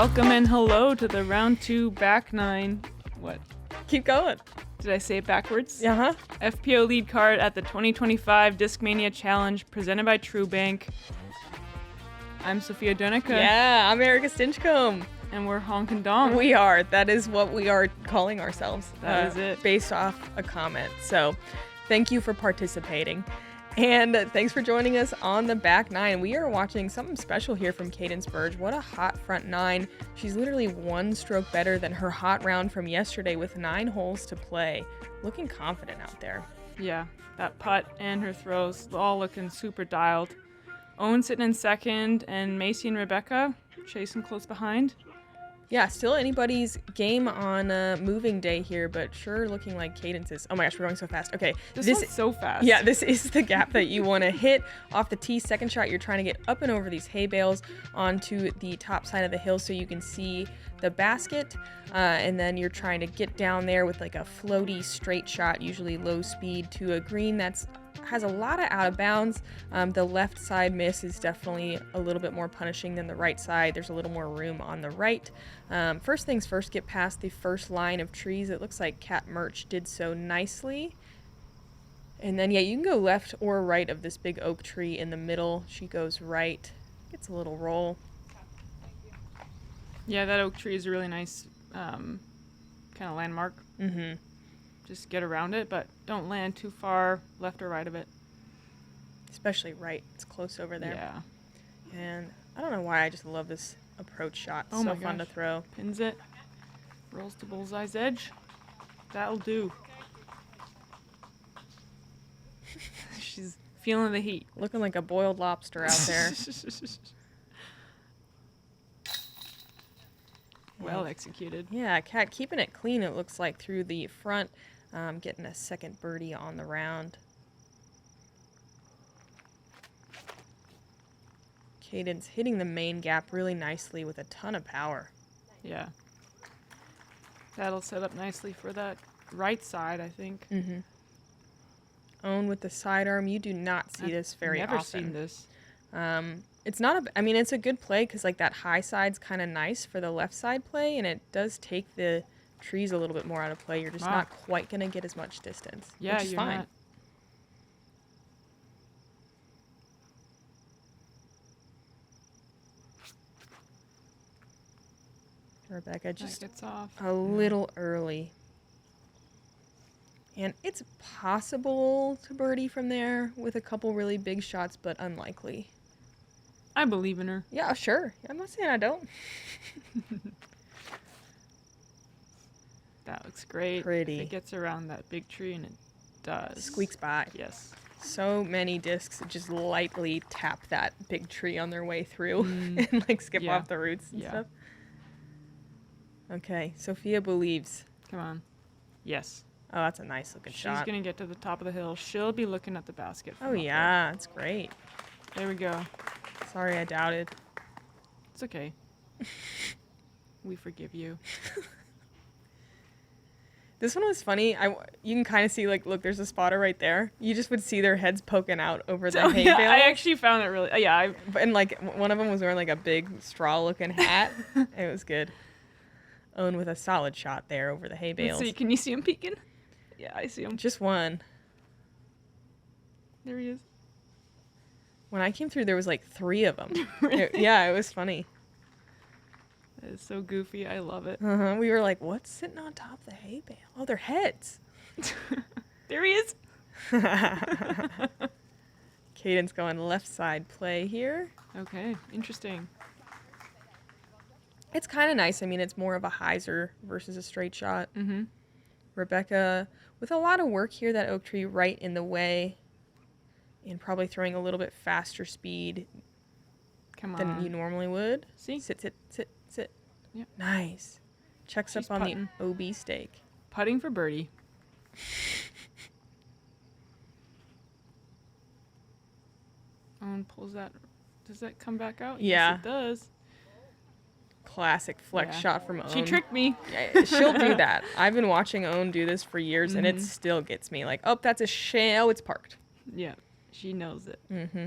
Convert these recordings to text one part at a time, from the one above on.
Welcome and hello to the round 2 back 9. What? Keep going. Did I say it backwards? Uh-huh. FPO lead card at the 2025 Discmania Challenge presented by TrueBank. I'm Sofia Donnecke. Yeah, I'm Erika Stinchcomb. And we're honkin' donk. We are. That is what we are calling ourselves. That is it. Based off a comment. So thank you for participating. And thanks for joining us on the back 9. We are watching something special here from Cadence Burge. What a hot front 9. She's literally one stroke better than her hot round from yesterday with 9 holes to play. Looking confident out there. Yeah, that putt and her throws all looking super dialed. Owen sitting in second and Macie and Rebecca chasing close behind. Yeah, still anybody's game on moving day here, but sure looking like Cadence's. Oh my gosh, we're going so fast. Okay. This one's so fast. Yeah, this is the gap that you want to hit off the tee. Second shot, you're trying to get up and over these hay bales onto the top side of the hill so you can see the basket. And then you're trying to get down there with like a floaty straight shot, usually low speed, to a green that's has a lot of out of bounds. The left side miss is definitely a little bit more punishing than the right side. There's a little more room on the right. First things first, get past the first line of trees. It looks like Cat Merch did so nicely. And then, yeah, you can go left or right of this big oak tree in the middle. She goes right, gets a little roll. Yeah, that oak tree is a really nice kind of landmark. Mm-hmm. Just get around it, but don't land too far left or right of it. Especially right. It's close over there. Yeah. And I don't know why, I just love this approach shot. Oh so my fun to gosh. throw. Pins it. Rolls to bullseye's edge. That'll do. She's feeling the heat. Looking like a boiled lobster out there. Well executed. Yeah, Cat keeping it clean, it looks like, through the front. Getting a second birdie on the round. Cadence hitting the main gap really nicely with a ton of power. Yeah. That'll set up nicely for that right side, I think. Mm-hmm. Own with the sidearm. You do not see this very often. Never seen this. It's not a, I mean, it's a good play because like that high side's kind of nice for the left side play, and it does take the trees a little bit more out of play. You're just not quite going to get as much distance. Yeah, which is you're fine. not. Rebecca just gets off. a little early. And it's possible to birdie from there with a couple really big shots, but unlikely. I believe in her. Yeah, sure. I'm not saying I don't. That looks great. Pretty. If it gets around that big tree, and it does. Squeaks by. Yes. So many discs just lightly tap that big tree on their way through and like skip off the roots and stuff. Okay, Sofia believes. Come on. Yes. Oh, that's a nice looking shot. She's going to get to the top of the hill. She'll be looking at the basket. Oh, yeah. It's great. There we go. Sorry, I doubted. It's okay. We forgive you. This one was funny. You can kind of see, like, look, there's a spotter right there. You just would see their heads poking out over the hay bale. I actually found it really, And, like, one of them was wearing, like, a big straw-looking hat. It was good. Owen with a solid shot there over the hay bales. Let's see. Can you see him peeking? Yeah, I see him. Just one. There he is. When I came through, there was, like, 3 of them. Really? Yeah, it was funny. That is so goofy. I love it. We were like, what's sitting on top of the hay bale? Oh, they're heads. There he is. Cadence going left side play here. Okay, interesting. It's kind of nice. I mean, it's more of a hyzer versus a straight shot. Mm-hmm. Rebecca with a lot of work here, that oak tree right in the way, and probably throwing a little bit faster speed than you normally would. See? Sit. Yep. Nice. Checks She's up on putting. the OB stake. Putting for birdie. Owen pulls that. Does that come back out? Yeah. Yes, it does. Classic flex shot from Owen. She tricked me. Yeah, she'll do that. I've been watching Owen do this for years, and it still gets me. Like, oh, that's a shell. It's parked. Yeah, she knows it. Mm-hmm.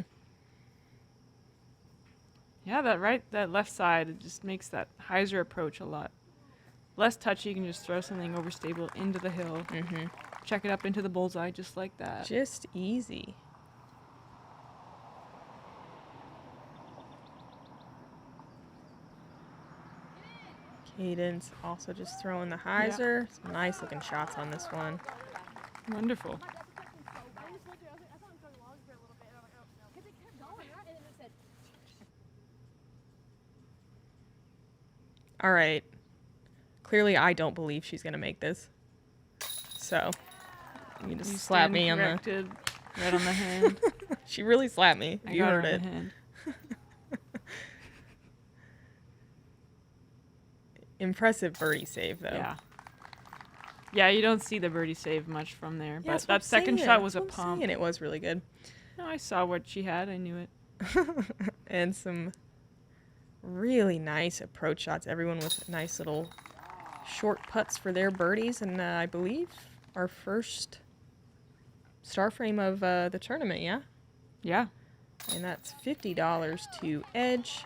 Yeah, that left side, it just makes that hyzer approach a lot less touchy. You can just throw something overstable into the hill. Check it up into the bullseye just like that. Just easy. Cadence also just throwing the hyzer. Some nice looking shots on this one. Wonderful. All right. Clearly, I don't believe she's going to make this. So, you just slap me on the... Right on the hand. She really slapped me. You heard it. Impressive birdie save, though. Yeah. Yeah, you don't see the birdie save much from there. But that second shot was a pump. And it was really good. No, I saw what she had. I knew it. And some really nice approach shots. Everyone with nice little short putts for their birdies. And I believe our first star frame of the tournament, yeah? Yeah. And that's $50 to Edge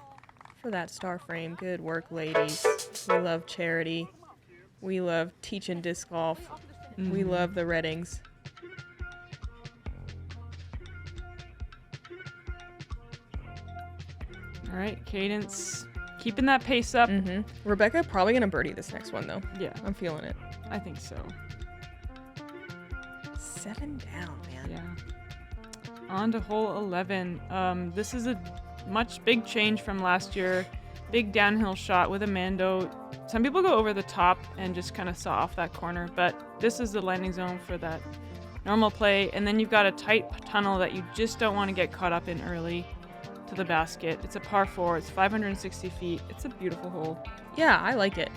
for that star frame. Good work, ladies. We love charity. We love teaching disc golf. We love the Reddings. All right, Cadence keeping that pace up. Rebecca probably going to birdie this next one, though. Yeah. I'm feeling it. I think so. 7 down, man. Yeah. On to hole 11. This is a big change from last year. Big downhill shot with a Mando. Some people go over the top and just kind of saw off that corner, but this is the landing zone for that normal play. And then you've got a tight tunnel that you just don't want to get caught up in early to the basket. It's a par 4. It's 560 feet. It's a beautiful hole. Yeah, I like it.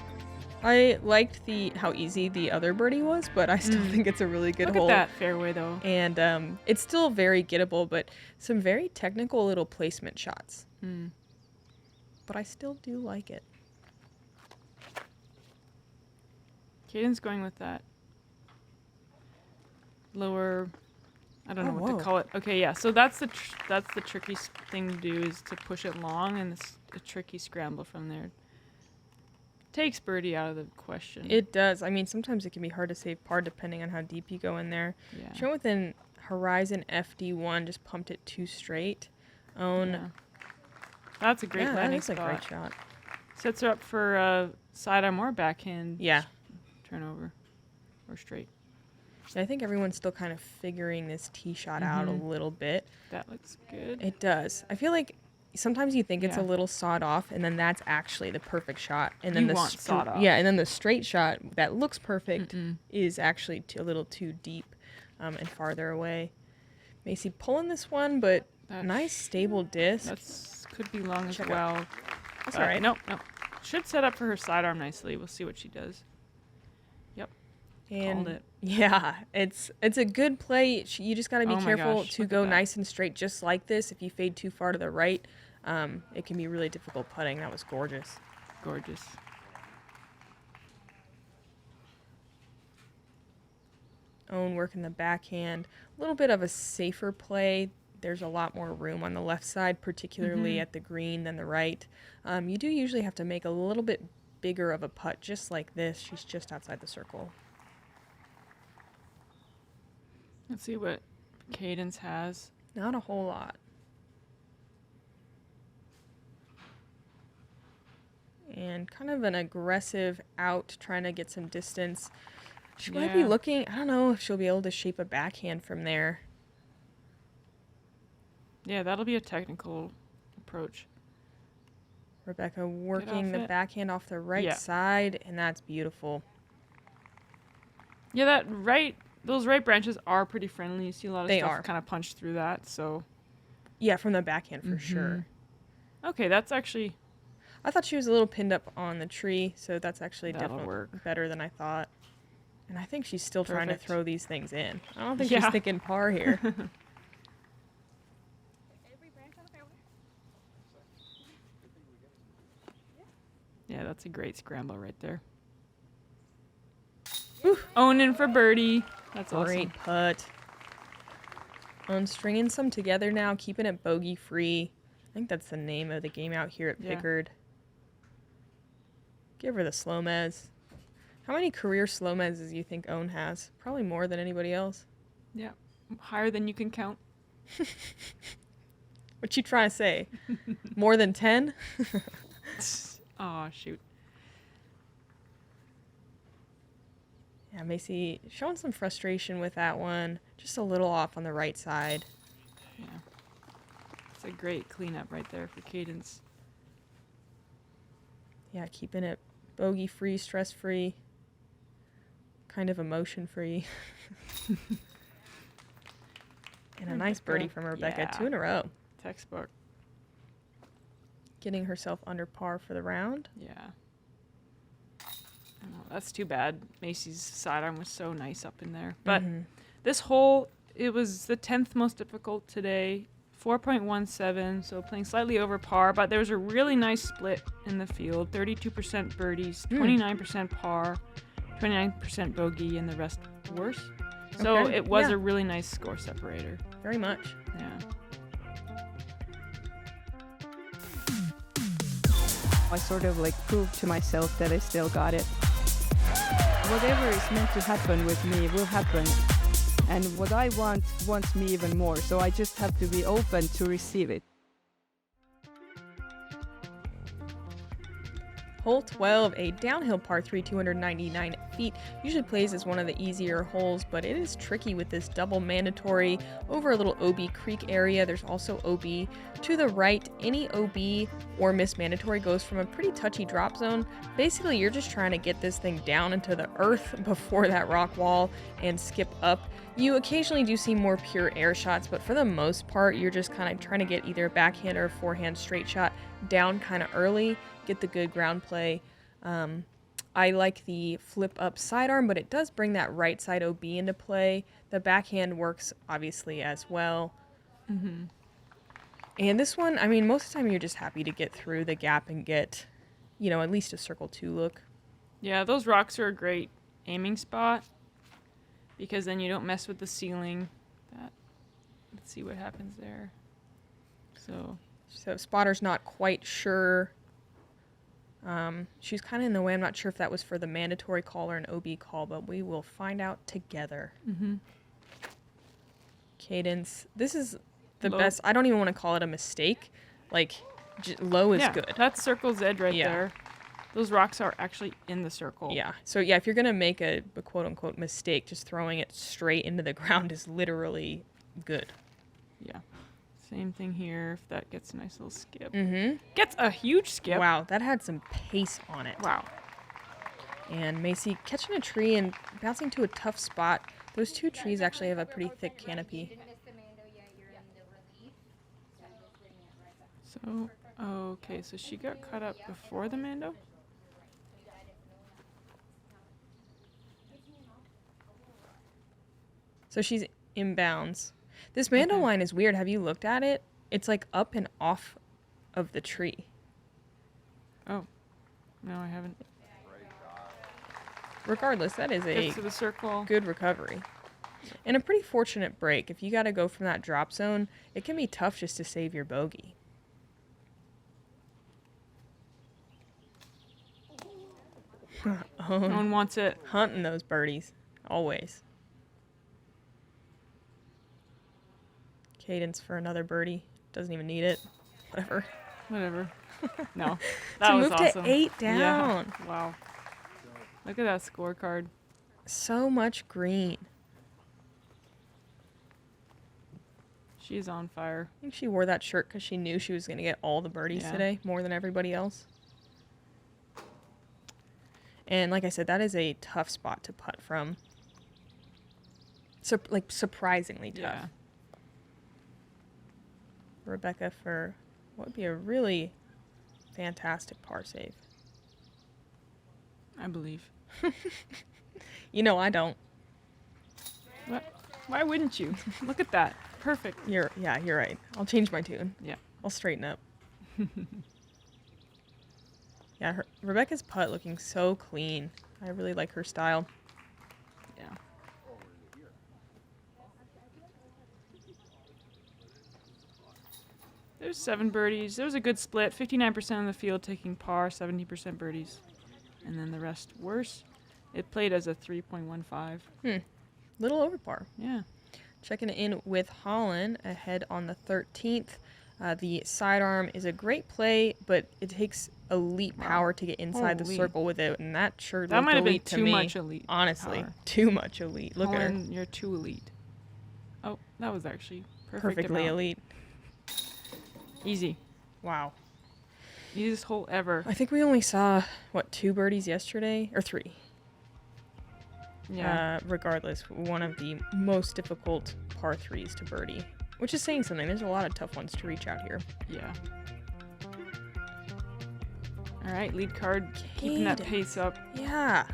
I liked how easy the other birdie was, but I still think it's a really good hole. Look at that fairway, though. And it's still very gettable, but some very technical little placement shots. But I still do like it. Cadence going with that lower, I don't know what to call it. Okay, yeah. So that's the tricky thing to do, is to push it long, and it's a tricky scramble from there. Takes birdie out of the question. It does. I mean, sometimes it can be hard to save par depending on how deep you go in there. Yeah. She went with an Horizon FD1, just pumped it 2 straight. Yeah. That's a great landing spot. That's a great shot. Sets her up for sidearm or backhand. Yeah. Turnover or straight. I think everyone's still kind of figuring this tee shot out a little bit. That looks good. It does. I feel like sometimes you think it's a little sawed off, and then that's actually the perfect shot. And then sawed off. Yeah, and then the straight shot that looks perfect is actually a little too deep and farther away. Macie pulling this one, but nice stable disc. That's could be long as well. That's all right. Nope. Should set up for her sidearm nicely. We'll see what she does. Yep. And called it. Yeah, it's a good play. You just got to be careful to go nice and straight, just like this. If you fade too far to the right, it can be really difficult putting. That was gorgeous. Gorgeous. Owen working the backhand. A little bit of a safer play. There's a lot more room on the left side, particularly at the green, than the right. You do usually have to make a little bit bigger of a putt, just like this. She's just outside the circle. Let's see what Cadence has. Not a whole lot. And kind of an aggressive out, trying to get some distance. She might be looking, I don't know if she'll be able to shape a backhand from there. Yeah, that'll be a technical approach. Rebecca working the backhand off the right side, and that's beautiful. Yeah, those right branches are pretty friendly. You see a lot of stuff kind of punch through that, so. Yeah, from the backhand for sure. Okay, that's actually. I thought she was a little pinned up on the tree, so that's actually definitely work. Better than I thought. And I think she's still trying to throw these things in. I don't think she's thinking par here. Yeah, that's a great scramble right there. Owning for birdie. That's great awesome. Putt. I'm stringing some together now, keeping it bogey free. I think that's the name of the game out here at Yeah. Pickard. Give her the slow mez. How many career slow mezes do you think Owen has? Probably more than anybody else. Yeah. Higher than you can count. What you trying to say? More than 10? Oh, shoot. Yeah, Macie showing some frustration with that one. Just a little off on the right side. Yeah. It's a great cleanup right there for Cadence. Yeah, keeping it bogey-free, stress-free, kind of emotion-free. And a nice birdie from Rebecca. Yeah. 2 in a row. Textbook. Getting herself under par for the round. Yeah. Oh, that's too bad. Macie's sidearm was so nice up in there. But this hole, it was the 10th most difficult today. 4.17, so playing slightly over par. But there was a really nice split in the field. 32% birdies, 29% par, 29% bogey, and the rest worse. So Okay. it was Yeah. a really nice score separator. Very much. Yeah. I sort of like proved to myself that I still got it. Whatever is meant to happen with me will happen. And what I want wants me even more. So I just have to be open to receive it. Hole 12, a downhill par 3, 299 feet. Usually plays as one of the easier holes, but it is tricky with this double mandatory over a little OB creek area. There's also OB to the right. Any OB or miss mandatory goes from a pretty touchy drop zone. Basically, you're just trying to get this thing down into the earth before that rock wall and skip up. You occasionally do see more pure air shots, but for the most part, you're just kind of trying to get either a backhand or a forehand straight shot down kind of early, get the good ground play. I like the flip up sidearm, but it does bring that right side OB into play. The backhand works obviously as well. And this one, I mean, most of the time you're just happy to get through the gap and get, you know, at least a circle 2 look. Yeah, those rocks are a great aiming spot because then you don't mess with the ceiling. Let's see what happens there. So Spotter's not quite sure. She's kind of in the way. I'm not sure if that was for the mandatory call or an OB call, but we will find out together. Cadence. This is the Low. best. I don't even want to call it a mistake. Like, low is yeah, good. that's circle's edge right Yeah. there. Those rocks are actually in the circle. Yeah. So, yeah, if you're going to make a quote-unquote mistake, just throwing it straight into the ground is literally good. Yeah. Same thing here. If that gets a nice little skip. Mm-hmm. Gets a huge skip. Wow, that had some pace on it. Wow. And Macie catching a tree and bouncing to a tough spot. Those two trees actually have a pretty thick canopy. So, okay, so she got cut up before the Mando? So she's inbounds. This Mando Okay. line is weird. Have you looked at it? It's like up and off of the tree. Oh. No, I haven't. Regardless, that is a Gets to the circle. good recovery. And a pretty fortunate break. If you got to go from that drop zone, it can be tough just to save your bogey. No one wants it. Hunting those birdies. Always. Cadence for another birdie. Doesn't even need it. Whatever. Whatever. No. That To was move awesome. to 8 down. Yeah. Wow. Look at that scorecard. So much green. She's on fire. I think she wore that shirt because she knew she was going to get all the birdies Yeah. today, more than everybody else. And like I said, that is a tough spot to putt from. Surprisingly tough. Yeah. Rebecca for what would be a really fantastic par save. I believe. You know, I don't. What? Why wouldn't you? Look at that. Perfect. You're right. I'll change my tune. Yeah. I'll straighten up. Yeah, Rebecca's putt looking so clean. I really like her style. Yeah. There's 7 birdies. There was a good split. 59% of the field taking par, 70% birdies. And then the rest worse. It played as a 3.15. Little over par. Yeah. Checking in with Holland ahead on the 13th. The sidearm is a great play, but it takes elite power to get inside the circle with it, and that sure that looked might have been elite to too me. much elite. Honestly, power. too much elite. Look at her. Holland, you're too elite. Oh, that was actually Perfectly amount. elite. Easy. Wow. Easiest hole ever. I think we only saw, what, 2 birdies yesterday? Or 3. Yeah. Regardless, one of the most difficult par 3s to birdie. Which is saying something. There's a lot of tough ones to reach out here. Yeah. All right, lead card keeping that Cadence. pace up. Yeah.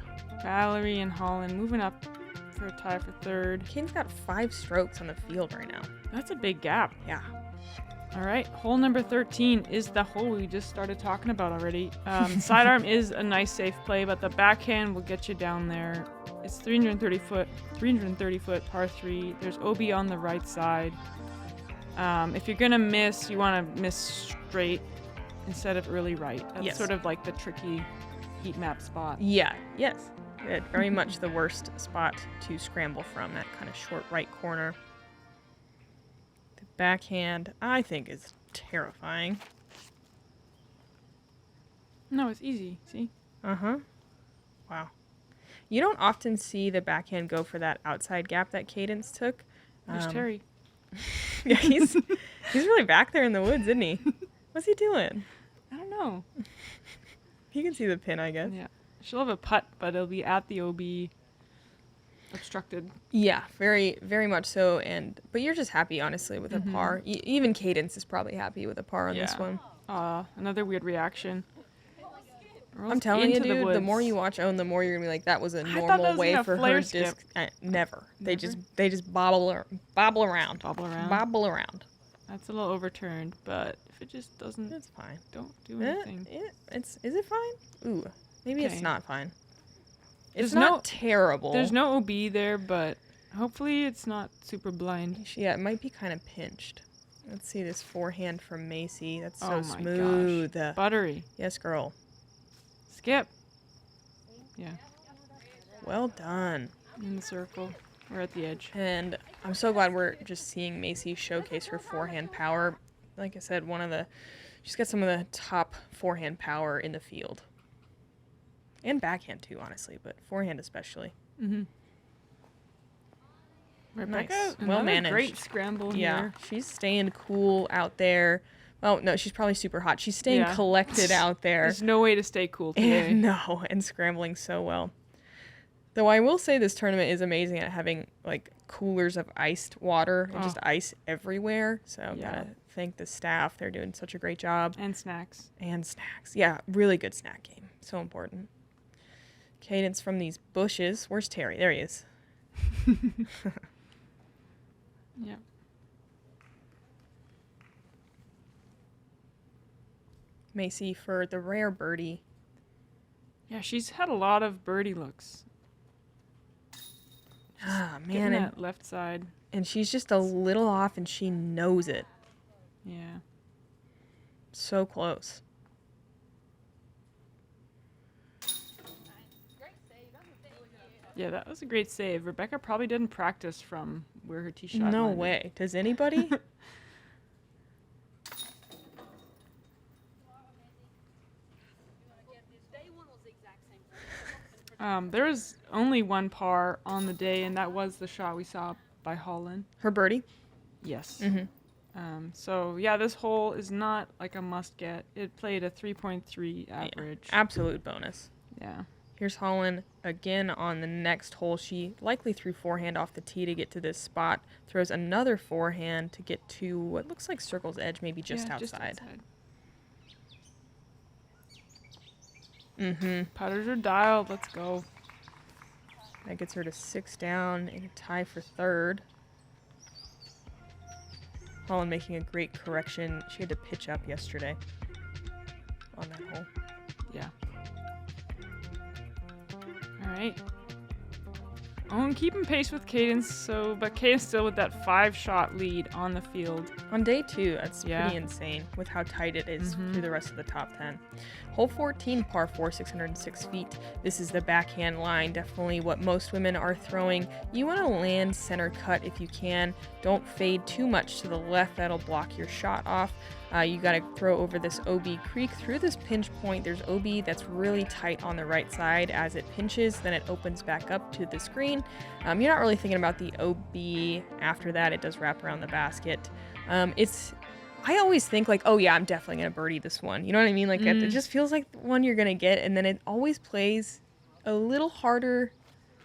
Valerie and Holland moving up for a tie for 3rd. Caden's got 5 strokes on the field right now. That's a big gap. Yeah. All right, hole number 13 is the hole we just started talking about already. Sidearm is a nice safe play, but the backhand will get you down there. It's 330 foot par 3. There's OB on the right side. If you're gonna miss, you want to miss straight instead of early right. That's sort of like the tricky heat map spot. Yeah. Yes. Very much the worst spot to scramble from, that kind of short right corner. The backhand, I think, is terrifying. No, it's easy. See? Uh-huh. Wow. You don't often see the backhand go for that outside gap that Cadence took. There's Terry. Yeah, he's really back there in the woods, isn't he? What's he doing? I don't know. You can see the pin, I guess. Yeah. She'll have a putt, but it'll be at the OB obstructed. Yeah, very, very much so. But you're just happy, honestly, with a par. Even Cadence is probably happy with a par on this one. Another weird reaction. I'm telling you, dude, the more you watch Own, the more you're gonna be like, that was a normal way for her disc. Never. They just bobble around. Bobble around. That's a little overturned, but if it just doesn't, it's fine. Don't do anything. Is it fine? Ooh, maybe it's not fine. It's There's not terrible. There's no OB there, but hopefully it's not super blind. Yeah, it might be kind of pinched. Let's see this forehand from Macie. That's so my smooth. Gosh. Buttery. Yes, girl. Skip. Yeah. Well done. In the circle. We're at the edge. And I'm so glad we're just seeing Macie showcase her forehand power. Like I said, she's got some of the top forehand power in the field. And backhand too, honestly, but forehand especially. Mm-hmm. Rebecca, nice. Well managed. Great scramble here. Yeah, she's staying cool out there. Well, no, she's probably super hot. She's staying collected out there. There's no way to stay cool today. And scrambling so well. Though I will say this tournament is amazing at having like coolers of iced water and just ice everywhere. So gotta thank the staff. They're doing such a great job. And snacks. Yeah, really good snack game. So important. Cadence from these bushes. Where's Terry? There he is. Yeah. Macie for the rare birdie. Yeah, she's had a lot of birdie looks. Man. That left side. And she's just a little off and she knows it. Yeah. So close. Yeah, that was a great save. Rebecca probably didn't practice from where her tee shot No landed. way. Does anybody? There was only one par on the day, and that was the shot we saw by Holland. Her birdie? Yes. Mm-hmm. So, yeah, this hole is not like a must-get. It played a 3.3 average. Yeah, absolute bonus. Yeah. Here's Holland again on the next hole. She likely threw forehand off the tee to get to this spot. Throws another forehand to get to what looks like circle's edge, maybe just outside. Mm-hmm. Putters are dialed. Let's go. That gets her to 6 down in a tie for third. Holland making a great correction. She had to pitch up yesterday on that hole. Yeah. All right. Owen keeping pace with Cadence, but Cadence still with that 5-shot lead on the field. On day 2, that's pretty insane with how tight it is through the rest of the top 10. Hole 14, par 4, 606 feet. This is the backhand line, definitely what most women are throwing. You want to land center cut if you can. Don't fade too much to the left, that'll block your shot off. You got to throw over this OB creek through this pinch point. There's OB that's really tight on the right side. As it pinches, then it opens back up to the screen. You're not really thinking about the OB after that. It does wrap around the basket. I always think like, oh yeah, I'm definitely going to birdie this one. You know what I mean? Like it just feels like the one you're going to get, and then it always plays a little harder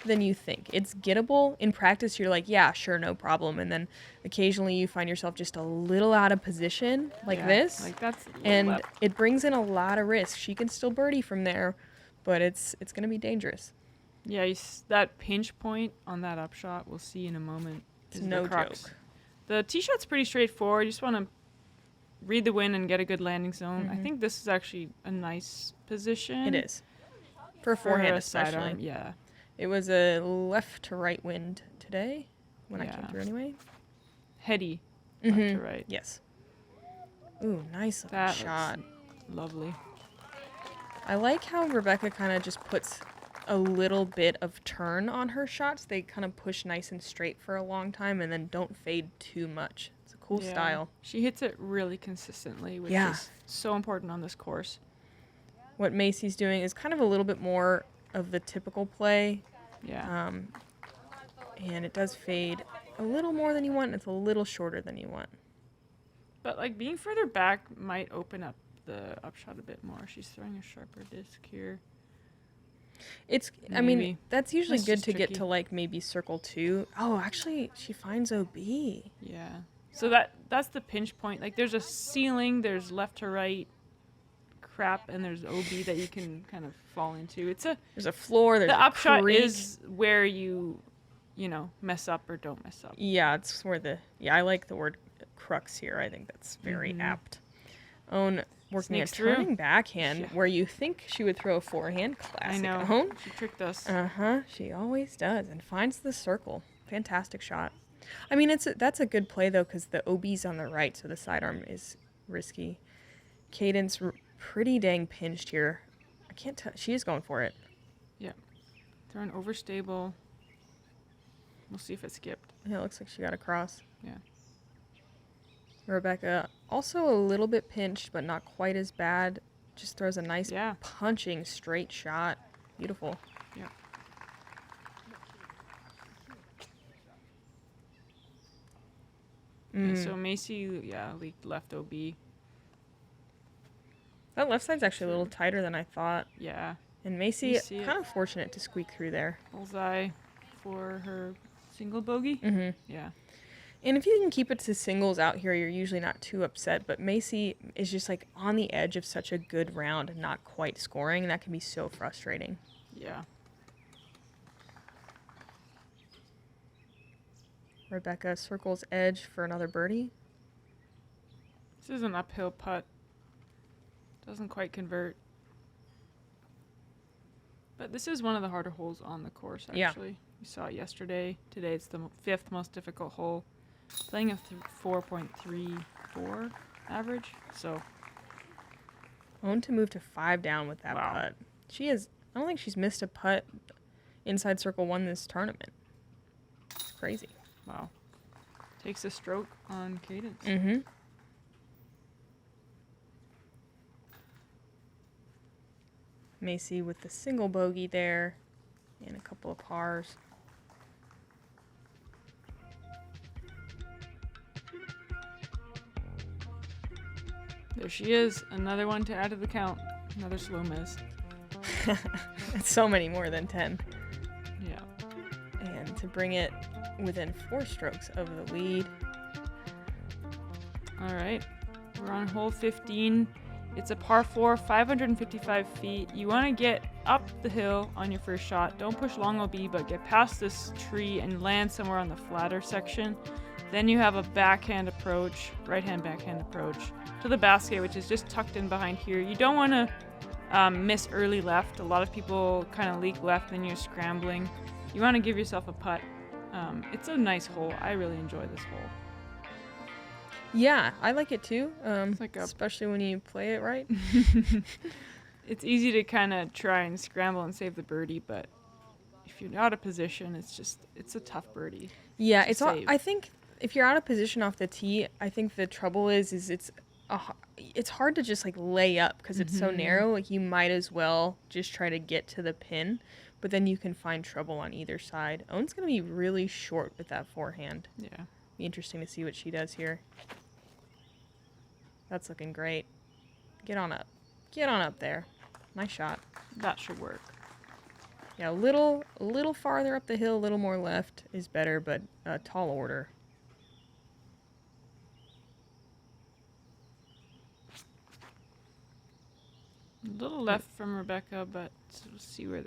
than you think. It's gettable. In practice, you're like, yeah, sure, no problem. And then occasionally you find yourself just a little out of position like this. Like that's and it brings in a lot of risk. She can still birdie from there, but it's going to be dangerous. Yeah, that pinch point on that upshot, we'll see in a moment. It's no joke. The tee shot's pretty straightforward. You just want to read the wind and get a good landing zone. I think this is actually a nice position. It is. For a forehand especially. Sidearm, yeah. It was a left to right wind today when I came through anyway. Heady left to right. Yes. Ooh, nice shot. Lovely. I like how Rebecca kind of just puts a little bit of turn on her shots. They kind of push nice and straight for a long time and then don't fade too much. It's a cool style. She hits it really consistently, which is so important on this course. What Macie's doing is kind of a little bit more of the typical play. Yeah. And it does fade a little more than you want. And it's a little shorter than you want. But like being further back might open up the upshot a bit more. She's throwing a sharper disc here. I mean, that's usually good to get to like maybe circle 2. Oh, actually, she finds OB. Yeah. So that's the pinch point. Like there's a ceiling, there's left to right crap, and there's OB that you can kind of fall into. There's a floor, there's the a upshot creek. is where you mess up or don't mess up. Yeah, it's where I like the word crux here. I think that's very apt. Owen working Sneaks a turning backhand where you think she would throw a forehand. Classic. I know. Owen. She tricked us. She always does, and finds the circle. Fantastic shot. I mean, that's a good play though, because the OB's on the right, so the sidearm is risky. Cadence pretty dang pinched here. I can't tell. She is going for it. Yeah. Throwing overstable. We'll see if it skipped. Yeah, it looks like she got across. Yeah. Rebecca also a little bit pinched, but not quite as bad. Just throws a nice punching straight shot. Beautiful. Yeah. So Macie, leaked left OB. That left side's actually a little tighter than I thought. Yeah. And Macie, kind of fortunate to squeak through there. Bullseye for her single bogey. Yeah. And if you can keep it to singles out here, you're usually not too upset. But Macie is just like on the edge of such a good round and not quite scoring. And that can be so frustrating. Yeah. Rebecca circles edge for another birdie. This is an uphill putt. Doesn't quite convert. But this is one of the harder holes on the course, actually. Yeah. We saw it yesterday. Today it's the 5th most difficult hole. Playing a 4.34 average, so. Own to move to 5 down with that putt. I don't think she's missed a putt inside circle 1 this tournament. It's crazy. Wow. Takes a stroke on Cadence. Macie with the single bogey there and a couple of pars. There she is. Another one to add to the count. Another slow miss. So many more than 10. Yeah. And to bring it within 4 strokes of the lead. All right. We're on hole 15. It's a par 4, 555 feet. You want to get up the hill on your first shot. Don't push long OB, but get past this tree and land somewhere on the flatter section. Then you have a backhand approach, right-hand backhand approach to the basket, which is just tucked in behind here. You don't want to miss early left. A lot of people kind of leak left, then you're scrambling. You want to give yourself a putt. It's a nice hole. I really enjoy this hole. Yeah, I like it too. like a- Especially when you play it right. It's easy to kind of try and scramble and save the birdie, but if you're out of position, it's a tough birdie. Yeah, to save. I think if you're out of position off the tee, I think the trouble is it's hard to just like lay up because it's so narrow. Like you might as well just try to get to the pin, but then you can find trouble on either side. Owen's gonna be really short with that forehand. Yeah. Be interesting to see what she does here. That's looking great. Get on up. Get on up there. Nice shot. That should work. Yeah, a little farther up the hill, a little more left is better, but a tall order. A little left from Rebecca, but we'll see where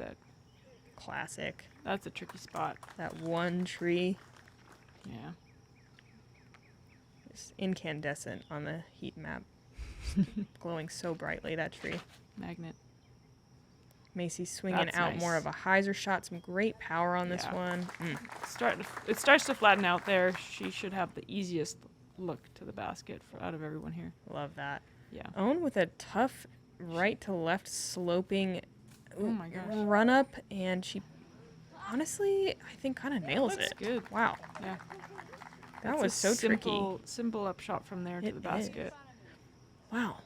Classic. that's a tricky spot. That one tree Yeah. is incandescent on the heat map. Glowing so brightly, that tree. Magnet. Macie's swinging That's out nice. more of a hyzer shot. Some great power on this Yeah. one. It starts to flatten out there. She should have the easiest look to the basket out of everyone here. Love that. Yeah. Owen with a tough right to left sloping Oh my gosh. run up, and she honestly, I think, kind of nails That's it. good. Wow. Yeah. That That's was a so tricky. Simple up shot from there to It the basket. Wow.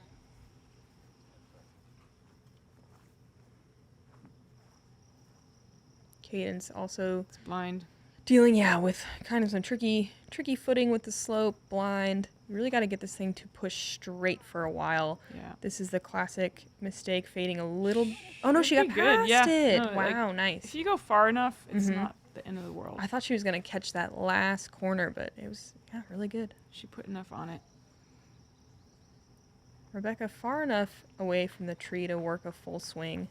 Cadence also It's blind. dealing, with kind of some tricky footing with the slope, blind. You really got to get this thing to push straight for a while. Yeah. This is the classic mistake, fading a little. Oh no, she got Should be good, past yeah. it. No, like, Wow, nice. If you go far enough, it's Mhm. not the end of the world. I thought she was gonna catch that last corner, but it was really good. She put enough on it. Rebecca far enough away from the tree to work a full swing.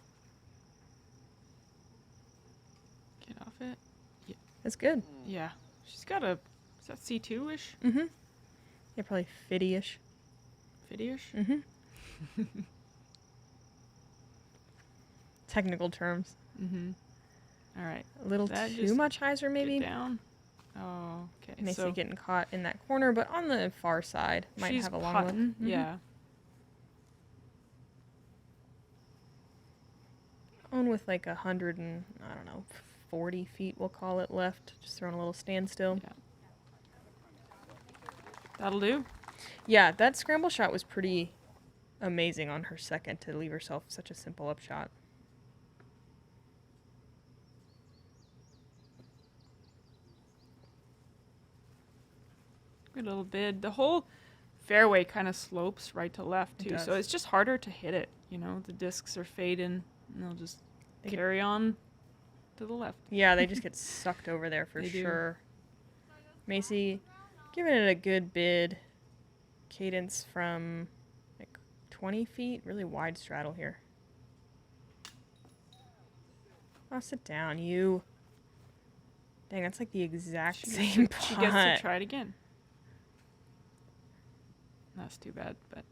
Get off it. That's good. Yeah. She's got a. Is that C2-ish? Mm-hmm. Yeah, probably 50-ish. 50-ish? Mm-hmm. Technical terms. Mm-hmm. All right. A little That too just much hyzer, maybe. Get down. Oh, okay. Macie So getting caught in that corner, but on the far side. Might she's have a long putting. look. Mhm. Yeah. On with like 100 and, I don't know, 40 feet, we'll call it, left. Just throwing a little standstill. Yeah. That'll do. Yeah, that scramble shot was pretty amazing on her second to leave herself such a simple up shot. Good little bid. The whole fairway kind of slopes right to left It too, so does. it's just harder to hit it. You know, the discs are fading, and they'll just They get- carry on to the left. Yeah, they just get sucked over there for They do. sure. Macie giving it a good bid. Cadence from like 20 feet. Really wide straddle here. Oh, sit down, you. Dang, that's like the exact same She gets to putt. try it again. That's too bad, but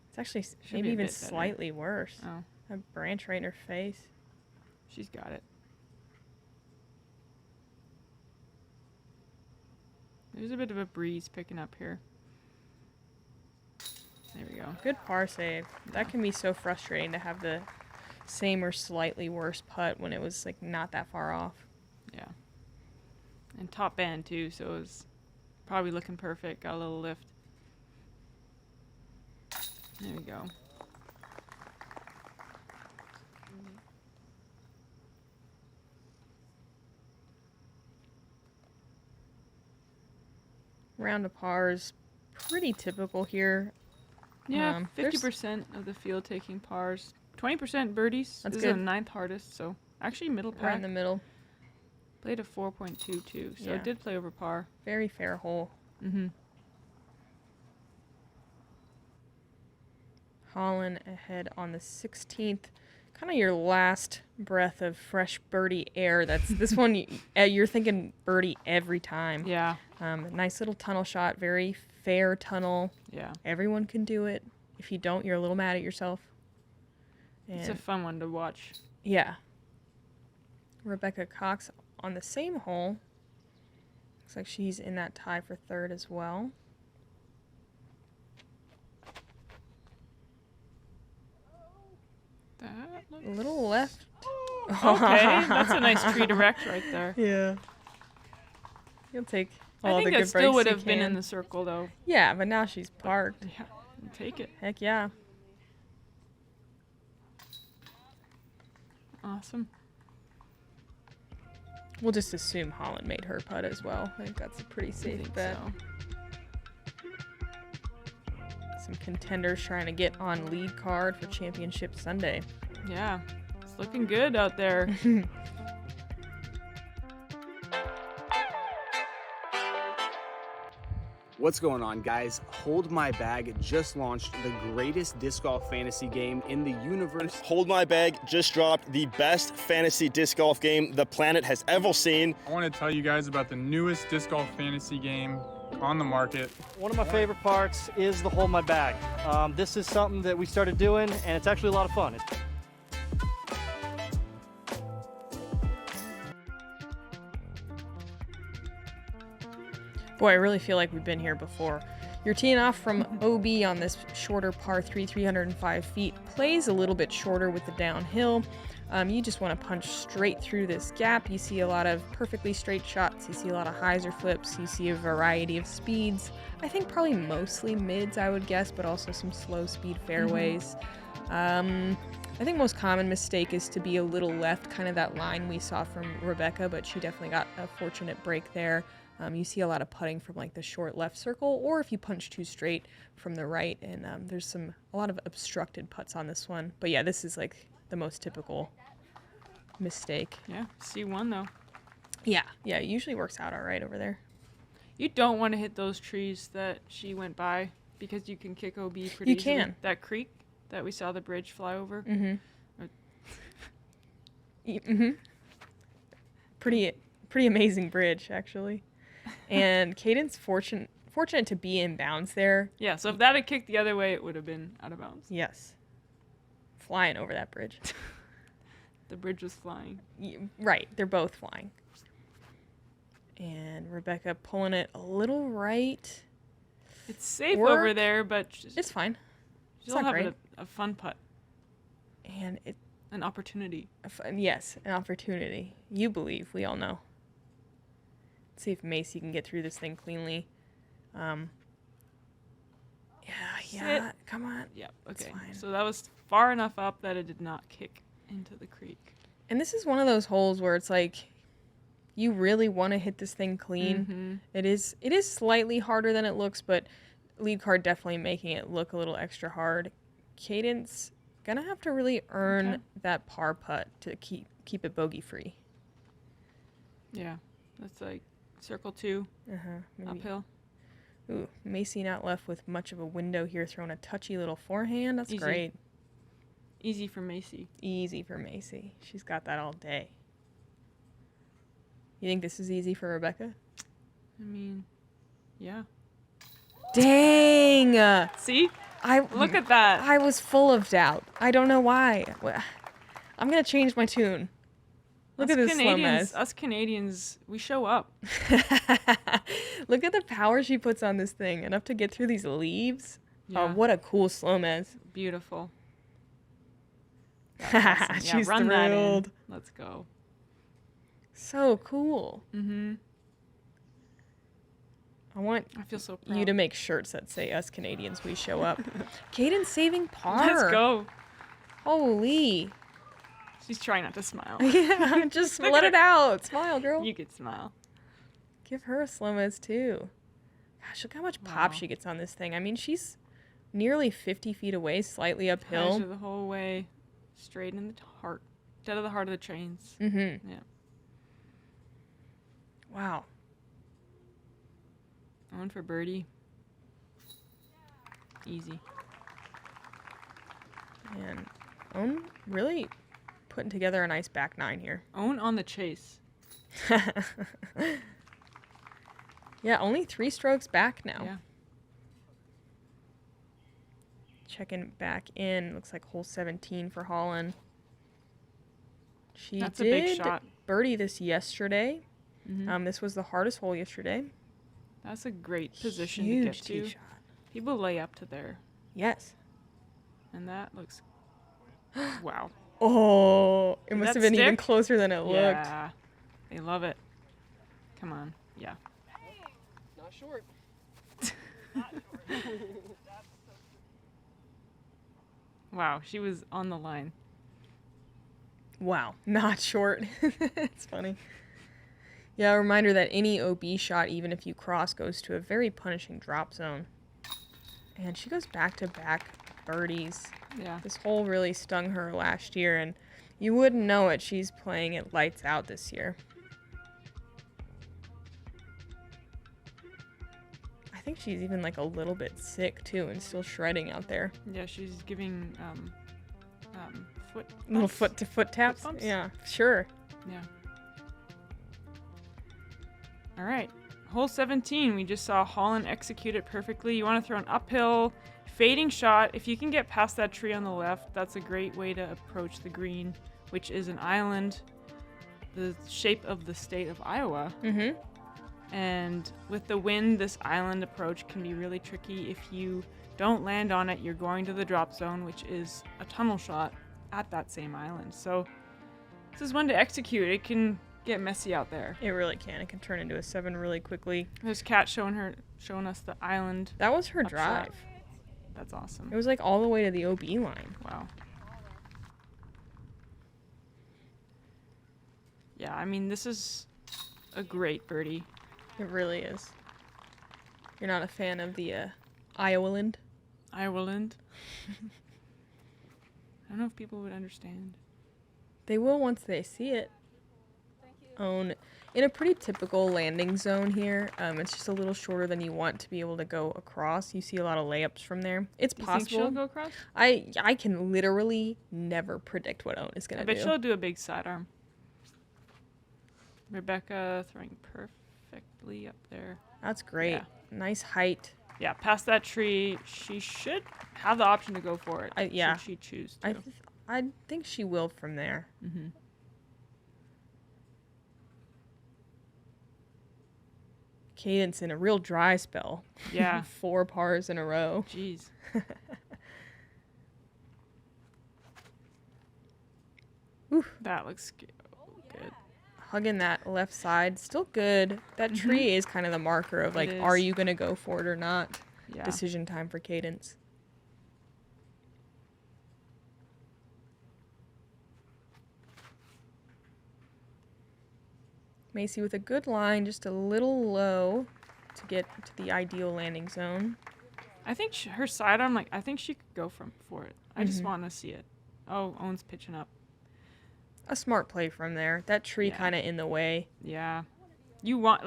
It's actually Should maybe be a even bit better. slightly worse. oh, A branch right in her face. she's got it. There's a bit of a breeze picking up here. There we go. Good par save. That Yeah. can be so frustrating to have the same or slightly worse putt when it was like not that far off. Yeah. And top band too, so it was probably looking perfect. Got a little lift. There we go. Round of pars, pretty typical here. Yeah, There's- 50% of the field taking pars. 20% birdies. That's this is the good. 9th hardest, so actually middle Right pack. in the middle. Played a 4.22, so Yeah. it did play over par. Very fair hole. Mm-hmm. Holland ahead on the 16th. Kind of your last breath of fresh birdie air. That's this one. You're thinking birdie every time. Yeah, Nice little tunnel shot. Very fair tunnel. yeah. Everyone can do it. If you don't, you're a little mad at yourself. It's a And fun one to watch. yeah. Rebecca Cox on the same hole. Looks like she's in that tie for third as well. That looks... A little left. Okay, that's a nice tree direct right there. Yeah. You'll take all I the think good that still would breaks you have been in can. the circle though. Yeah, but now she's parked. Yeah, take it. Heck yeah. Awesome. We'll just assume Holland made her putt as well. I think that's a pretty I safe think bet. so. Some contenders trying to get on lead card for Championship Sunday. Yeah, it's looking good out there. What's going on, guys? Hold My Bag just launched the greatest disc golf fantasy game in the universe. Hold My Bag just dropped the best fantasy disc golf game the planet has ever seen. I want to tell you guys about the newest disc golf fantasy game on the market. One of my favorite parts is the Hold My Bag. This is something that we started doing, and it's actually a lot of fun. Boy, I really feel like we've been here before. You're teeing off from OB on this shorter par 3, 305 feet. Plays a little bit shorter with the downhill. You just want to punch straight through this gap. You see a lot of perfectly straight shots. You see a lot of hyzer flips. You see a variety of speeds. I think probably mostly mids, I would guess, but also some slow speed fairways. I think most common mistake is to be a little left, kind of that line we saw from Rebecca, but she definitely got a fortunate break there. You see a lot of putting from like the short left circle, or if you punch too straight from the right, and there's a lot of obstructed putts on this one. But yeah, this is like the most typical mistake. Yeah, C1 though. Yeah, it usually works out all right over there. You don't want to hit those trees that she went by because you can kick OB pretty You easily. can. That creek that we saw the bridge fly over. Pretty amazing bridge, actually. And Cadence fortunate to be in bounds there. Yeah, so if that had kicked the other way, it would have been out of bounds. Yes. Flying over that bridge. The bridge was flying. Right, they're both flying. And Rebecca pulling it a little right. It's safe Work. over there, but It's fine. she'll not have great. a fun putt, And an opportunity. yes, an opportunity. You believe, we all know. Let's see if Macie can get through this thing cleanly. Yeah, come on. Yep, It's okay. fine. So that was far enough up that it did not kick into the creek. And this is one of those holes where it's like, you really want to hit this thing clean. It is slightly harder than it looks, but lead card definitely making it look a little extra hard. Cadence gonna have to really earn that par putt to keep it bogey free. Yeah, that's like circle 2, Maybe. uphill. Ooh, Macie not left with much of a window here, throwing a touchy little forehand. That's Easy. great. Easy for Macie. Easy for Macie. She's got that all day. You think this is easy for Rebecca? I mean, yeah. Dang! See? I Look at that. I was full of doubt. I don't know why. I'm gonna change my tune. Look at this slow mess. Us Canadians, we show up. Look at the power she puts on this thing, enough to get through these leaves. Yeah. Oh, what a cool slow mess. Beautiful. That's awesome. Yeah, She's run that in. thrilled. Let's go. So cool. I want I feel so proud. you to make shirts that say "Us Canadians, we show up." Cadence saving par. Let's go. Holy. She's trying not to smile. Yeah, just let it out. Smile, girl. You could smile. Give her a slow mez too. Gosh, look how much pop Wow. she gets on this thing. I mean, she's nearly 50 feet away, slightly uphill. Hyzer the whole way, straight in the heart, dead of the heart of the trains. Mm-hmm. Yeah. Wow. On for birdie. Easy. And Own really putting together a nice back nine here. Own on the chase. Yeah, only 3 strokes back now. Yeah. Checking back in. Looks like hole 17 for Holland. She That's a did big shot. birdie this yesterday. Mhm. This was the hardest hole yesterday. That's a great position Huge to get to. tee shot. People lay up to there, Yes. and that looks. Wow. Oh, it Did must that have been even stick? closer than it looked. Yeah. They love it. Come on. Yeah. Not short. Wow. She was on the line. Wow, not short. It's funny. Yeah, a reminder that any OB shot, even if you cross, goes to a very punishing drop zone. And she goes back-to-back birdies. Yeah. This hole really stung her last year, and you wouldn't know it. She's playing it lights out this year. I think she's even like a little bit sick too, and still shredding out there. Yeah. She's giving foot. Little bumps. foot-to-foot taps. bumps? Yeah, sure. Yeah. All right. Hole 17, we just saw Holland execute it perfectly. You want to throw an uphill, fading shot. If you can get past that tree on the left, that's a great way to approach the green, which is an island, the shape of the state of Iowa. Mm-hmm. And with the wind, this island approach can be really tricky. If you don't land on it, you're going to the drop zone, which is a tunnel shot at that same island. So this is one to execute. It can get messy out there. It really can. It can turn into a 7 really quickly. There's Kat showing us the island. That was her Upshot. drive. That's awesome. It was like all the way to the OB line. Wow. Yeah, I mean, this is a great birdie. It really is. You're not a fan of the Iowaland? Ireland. I don't know if people would understand. They will once they see it. Own in a pretty typical landing zone here. It's just a little shorter than you want to be able to go across. You see a lot of layups from there. It's You think she'll possible. go across? I can literally never predict what Own is I gonna bet do. she'll do a big sidearm. Rebecca throwing perfectly up there. That's great. Yeah. Nice height. Yeah, past that tree, she should have the option to go for it. Yeah. Should she choose to. I think she will from there. Mm-hmm. Cadence in a real dry spell. Yeah. 4 pars in a row. Jeez. That looks good. Hugging that left side. Still good. That tree is kind of the marker of like, It are is. you going to go for it or not? Yeah. Decision time for Cadence. Macie with a good line, just a little low to get to the ideal landing zone. I think her sidearm, I think she could go for it. I just Mhm. want to see it. Oh, Owen's pitching up. A smart play from there. That tree Yeah. kind of in the way. Yeah. You want,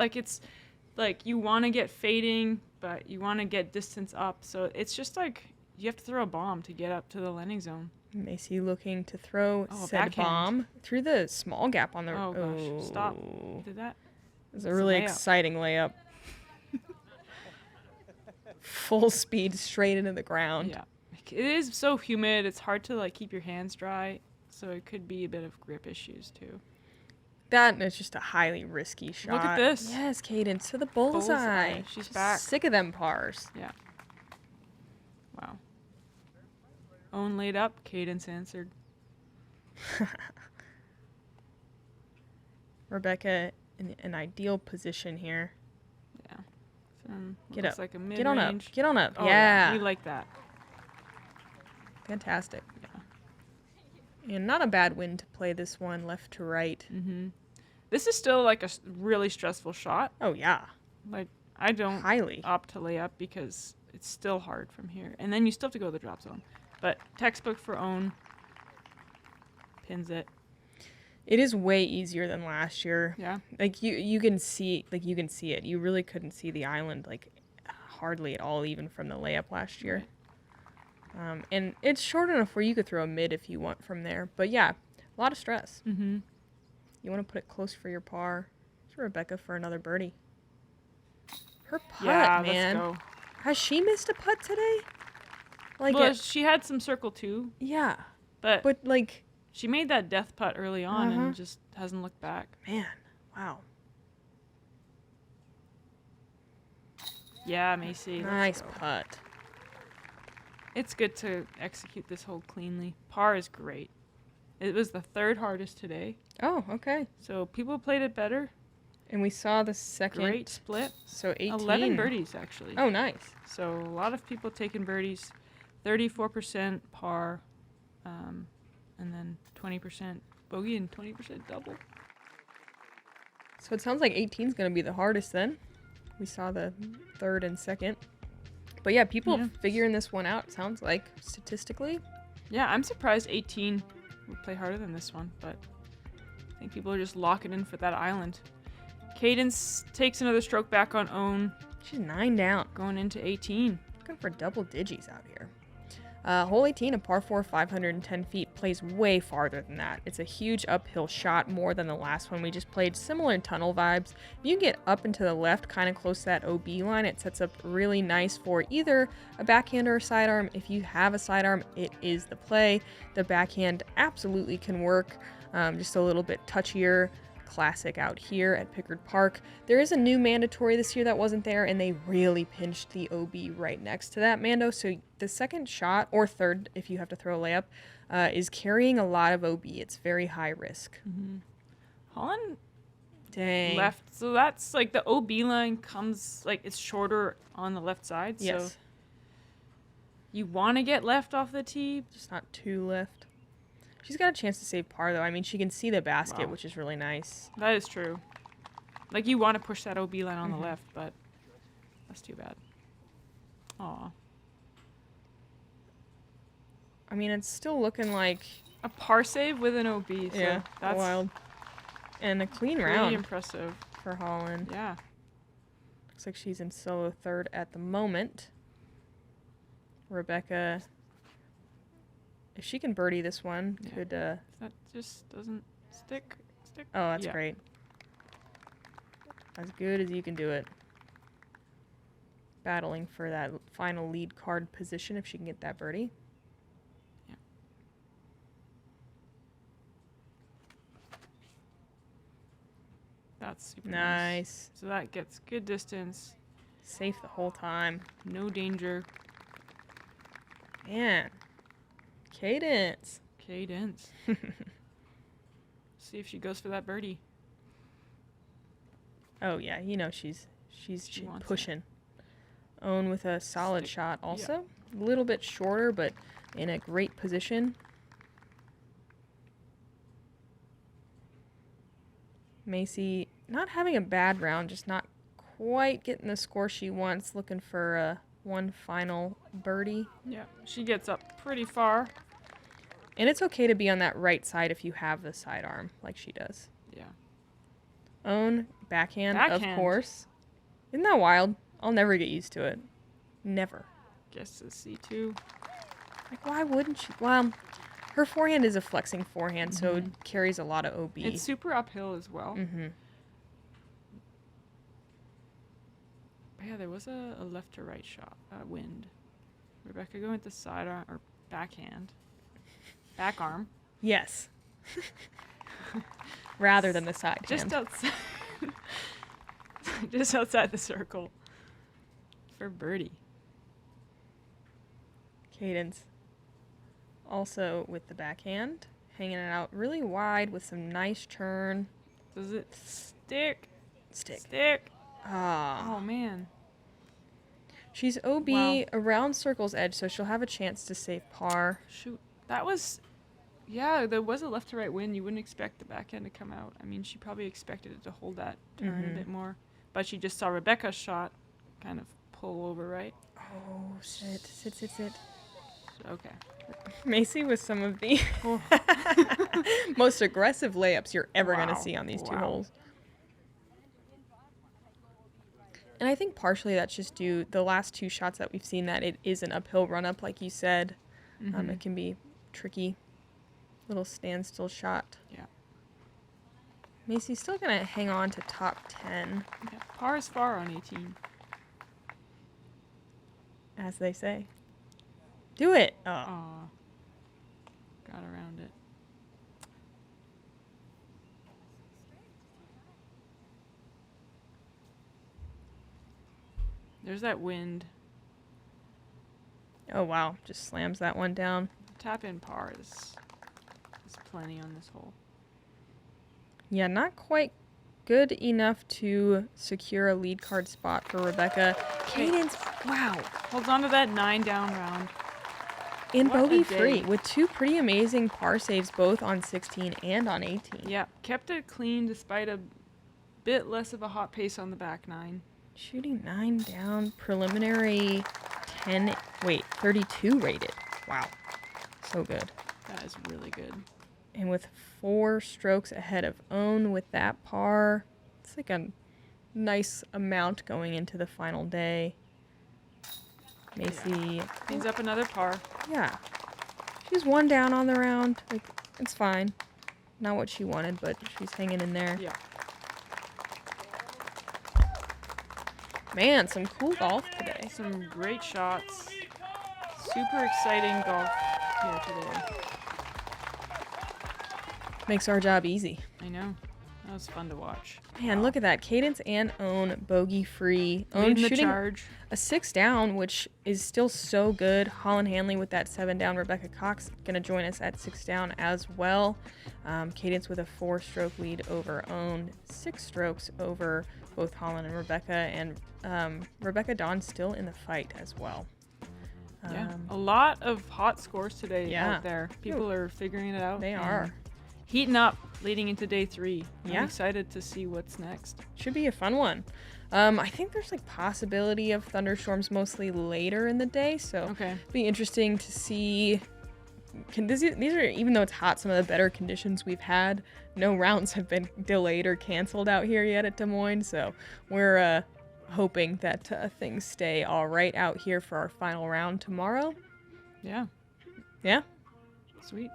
you want to get fading, but you want to get distance up. So it's just you have to throw a bomb to get up to the landing zone. Macie looking to throw Oh, said backhand. bomb through the small gap on the. Oh, gosh. Stop. Did that? It was a It's a really layup. exciting layup. Full speed straight into the ground. Yeah. It is so humid. It's hard to keep your hands dry. So it could be a bit of grip issues too. That is just a highly risky shot. Look at this. Yes, Cadence to the bullseye. She's Just back. Sick of them pars. Yeah. Wow. Owen laid up. Cadence answered. Rebecca in an ideal position here. Yeah. Get looks up. like a Get on up. mid-range. Get on up. Oh, yeah. We like that. Fantastic. Yeah. And not a bad win to play this one left to right. Mm-hmm. This is still a really stressful shot. Oh, yeah. I don't Highly. opt to lay up because it's still hard from here. And then you still have to go to the drop zone. But textbook for Owen. Pins it. It is way easier than last year. Yeah. You can see it. You really couldn't see the island hardly at all, even from the layup last year. And it's short enough where you could throw a mid if you want from there. But yeah, a lot of stress. Mm-hmm. You want to put it close for your par. Here's Rebecca for another birdie. Her putt, Yeah, man. let's go. Has she missed a putt today? Well, she had some circle too, yeah. but But She made that death putt early on and just hasn't looked back. Man, wow. Yeah, Macie. Nice putt. It's good to execute this hole cleanly. Par is great. It was the third hardest today, Oh, okay. so people played it better. And we saw the second. Great split. So 18. 11 birdies, actually. Oh, nice. So a lot of people taking birdies. 34% par, and then 20% bogey and 20% double. So it sounds like 18 is going to be the hardest then. We saw the third and second. But yeah, people figuring this one out, sounds like, statistically. Yeah, I'm surprised 18 would play harder than this one, but I think people are just locking in for that island. Cadence takes another stroke back on own. She's 9 down. Going into 18. Looking for double digits out here. Hole 18, a par 4, 510 feet, plays way farther than that. It's a huge uphill shot, more than the last one we just played. Similar tunnel vibes. If you get up and to the left, kind of close to that OB line, it sets up really nice for either a backhand or a sidearm. If you have a sidearm, it is the play. The backhand absolutely can work, just a little bit touchier. Classic out here at Pickard Park. There is a new mandatory this year that wasn't there, and they really pinched the OB right next to that mando. So the second shot, or third if you have to throw a layup, is carrying a lot of OB. It's very high risk. Holland Dang. left, so that's like the OB line comes, like it's shorter on the left side. Yes. So you want to get left off the tee. Just not too left. She's got a chance to save par, though. I mean, she can see the basket, Wow. which is really nice. That is true. Like you want to push that OB line on the left, but that's too bad. Aw. I mean, it's still looking like A par save with an OB. So that's wild. And a clean pretty round impressive. for Holland. Yeah. Looks like she's in solo third at the moment. Rebecca, if she can birdie this one, Yeah. could... That just doesn't stick. Oh, that's Yeah. great. As good as you can do it. Battling for that final lead card position if she can get that birdie. Yeah. That's super Nice. So that gets good distance. Safe the whole time. No danger. Man. Cadence. Cadence. See if she goes for that birdie. Oh yeah, you know she's She wants it. pushing. Own with a solid Stick- shot yeah. also. A little bit shorter, but in a great position. Macie not having a bad round, just not quite getting the score she wants. Looking for one final birdie. Yeah. She gets up pretty far. And it's okay to be on that right side if you have the sidearm, like she does. Yeah. Own backhand, of Backhand. course. Isn't that wild? I'll never get used to it. Never. Guess a C2. Like, why wouldn't she? Well, her forehand is a flexing forehand, so it carries a lot of OB. It's super uphill as well. Mm-hmm. But yeah, there was a left to right shot. Wind. Rebecca going with the sidearm or backhand. Back arm. Yes. Rather than the side Just hand. outside. Just outside the circle. For birdie. Cadence. Also with the backhand. Hanging it out really wide with some nice turn. Does it stick? Stick. Stick. Ah. Oh man. She's OB Wow. around circle's edge, so she'll have a chance to save par. Shoot. That was. Yeah, there was a left to right wind. You wouldn't expect the backhand to come out. I mean, she probably expected it to hold that turn a bit more. But she just saw Rebecca's shot kind of pull over, right? Oh, sit. Okay. Macie with some of the Oh. most aggressive layups you're ever going to Wow. see on these two Wow. holes. And I think partially that's just due the last two shots that we've seen that it is an uphill run up, like you said. It can be tricky. Little standstill shot. Yeah. Macie's still going to hang on to top 10, Yeah. Par is far on 18. as they say. Do it. Oh. Aw. Got around it. There's that wind. Oh, wow. Just slams that one down. Tap in par is plenty on this hole. Yeah, not quite good enough to secure a lead card spot for Rebecca. Cadence, wow. Holds on to that 9 down round. In What a bogey free day. with 2 pretty amazing par saves both on 16 and on 18. Yeah, kept it clean despite a bit less of a hot pace on the back 9. Shooting 9 down, preliminary 32 rated. Wow. So good. That is really good. And with 4 strokes ahead of own with that par, it's like a nice amount going into the final day. Macie, Cleans up another par. yeah. She's 1 down on the round. Like, it's fine. Not what she wanted, but she's hanging in there. Yeah. Man, some cool golf today. Some great shots. Super exciting golf here today. Makes our job easy. I know. That was fun to watch. Man, look at that. Cadence and Own bogey free. Own Leading the shooting charge. a 6 down, which is still so good. Holland Hanley with that 7 down. Rebecca Cox going to join us at 6 down as well. Cadence with a 4-stroke lead over Own. 6 strokes over both Holland and Rebecca. And Rebecca Dawn still in the fight as well. Yeah. A lot of hot scores today Yeah. out there. People are figuring it out. They and are. heating up leading into day 3. Yeah. I'm excited to see what's next. Should be a fun one. I think there's like possibility of thunderstorms mostly later in the day, so Okay. be interesting to see. These are, even though it's hot, some of the better conditions we've had. No rounds have been delayed or canceled out here yet at Des Moines, so we're hoping that things stay all right out here for our final round tomorrow. Yeah. Yeah. Sweet.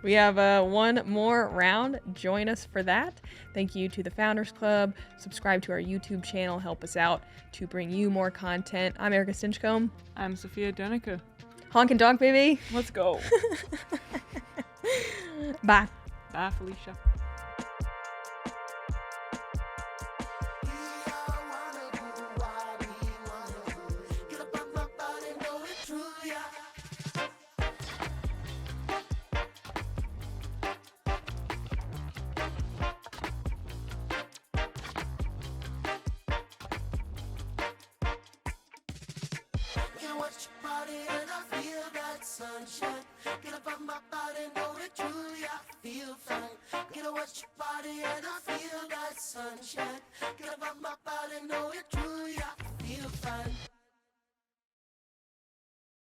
We have one more round. Join us for that. Thank you to the Founders Club. Subscribe to our YouTube channel. Help us out to bring you more content. I'm Erika Stinchcomb. I'm Sofia Donnecke. Honk and donk, baby. Let's go. Bye. Bye, Felicia. Watch your body and I feel that sunshine. Get up on my body, know that truly I feel fine. Get up, watch your body and I feel that sunshine. Get up on my body, know it truly I